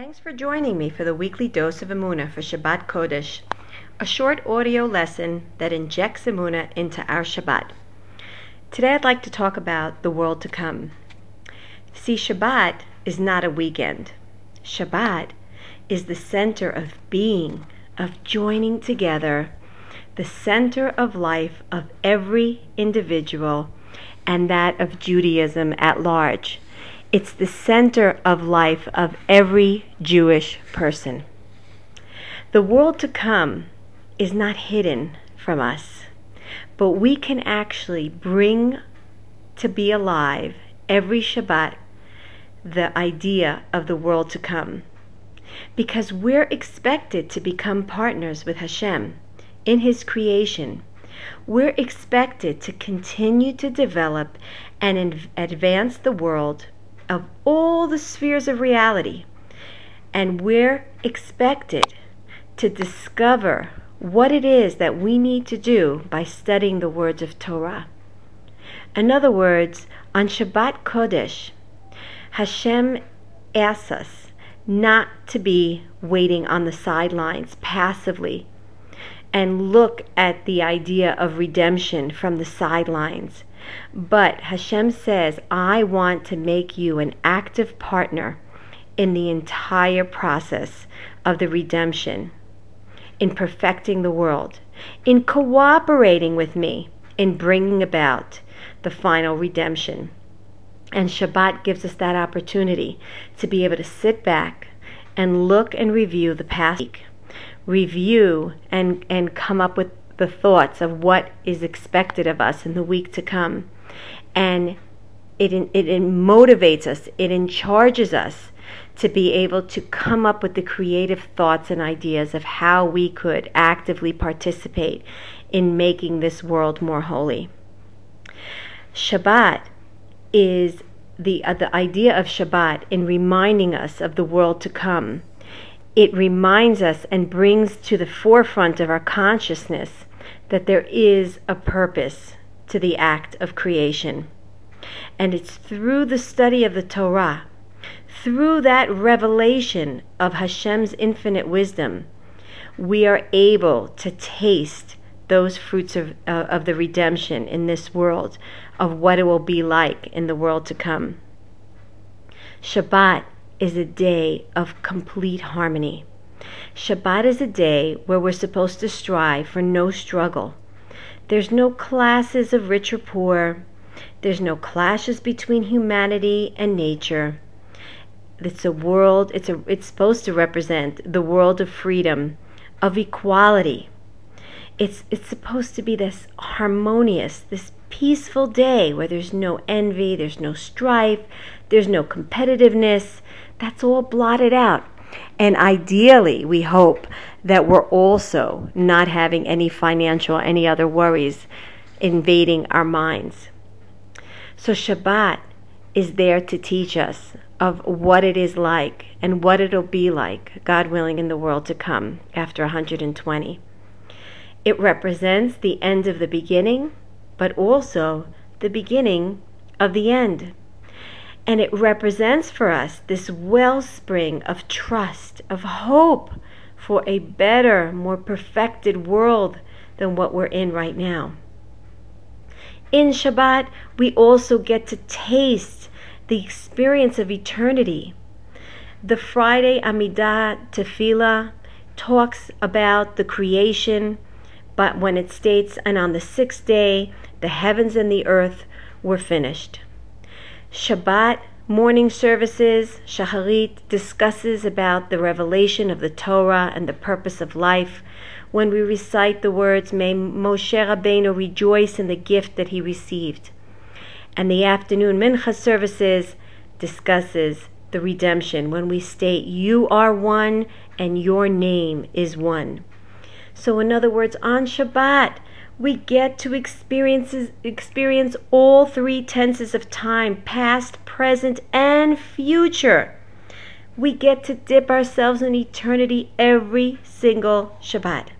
Thanks for joining me for the weekly dose of Emuna for Shabbat Kodesh, a short audio lesson that injects Emuna into our Shabbat. Today I'd like to talk about the world to come. See, Shabbat is not a weekend. Shabbat is the center of being, of joining together, the center of life of every individual and that of Judaism at large. It's the center of life of every Jewish person. The world to come is not hidden from us, but we can actually bring to be alive every Shabbat the idea of the world to come, because we're expected to become partners with Hashem in His creation. We're expected to continue to develop and advance the world of all the spheres of reality, and we're expected to discover what it is that we need to do by studying the words of Torah. In other words, on Shabbat Kodesh, Hashem asks us not to be waiting on the sidelines passively and look at the idea of redemption from the sidelines. But Hashem says, I want to make you an active partner in the entire process of the redemption, in perfecting the world, in cooperating with me in bringing about the final redemption. And Shabbat gives us that opportunity to be able to sit back and look and review the past week, review and come up with the thoughts of what is expected of us in the week to come. And it motivates us, it charges us to be able to come up with the creative thoughts and ideas of how we could actively participate in making this world more holy. Shabbat is the idea of Shabbat in reminding us of the world to come. It reminds us and brings to the forefront of our consciousness that there is a purpose to the act of creation. And it's through the study of the Torah, through that revelation of Hashem's infinite wisdom, we are able to taste those fruits of the redemption in this world, of what it will be like in the world to come. Shabbat is a day of complete harmony. Shabbat is a day where we're supposed to strive for no struggle. There's no classes of rich or poor. There's no clashes between humanity and nature. It's a world, it's supposed to represent the world of freedom, of equality. It's supposed to be this harmonious, this peaceful day where there's no envy, there's no strife, there's no competitiveness. That's all blotted out. And ideally, we hope that we're also not having any financial, any other worries invading our minds. So Shabbat is there to teach us of what it is like and what it'll be like, God willing, in the world to come after 120. It represents the end of the beginning, but also the beginning of the end. And it represents for us this wellspring of trust, of hope for a better, more perfected world than what we're in right now. In Shabbat, we also get to taste the experience of eternity. The Friday Amidah Tefillah talks about the creation, but when it states, and on the sixth day, the heavens and the earth were finished. Shabbat morning services, Shacharit, discusses about the revelation of the Torah and the purpose of life. When we recite the words, may Moshe Rabbeinu rejoice in the gift that he received. And the afternoon Mincha services discusses the redemption when we state, you are one and your name is one. So in other words, on Shabbat, we get to experience all three tenses of time, past, present, and future. We get to dip ourselves in eternity every single Shabbat.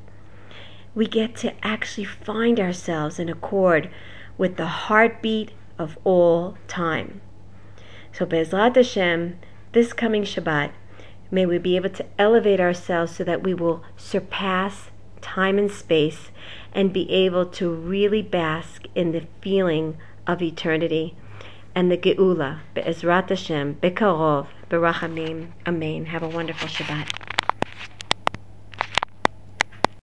We get to actually find ourselves in accord with the heartbeat of all time. So Be'ezrat Hashem, this coming Shabbat, May we be able to elevate ourselves so that we will surpass time and space and be able to really bask in the feeling of eternity and the Geula, Be'ezrat Hashem, Bekarov, Berachamim. Amen. Have a wonderful Shabbat.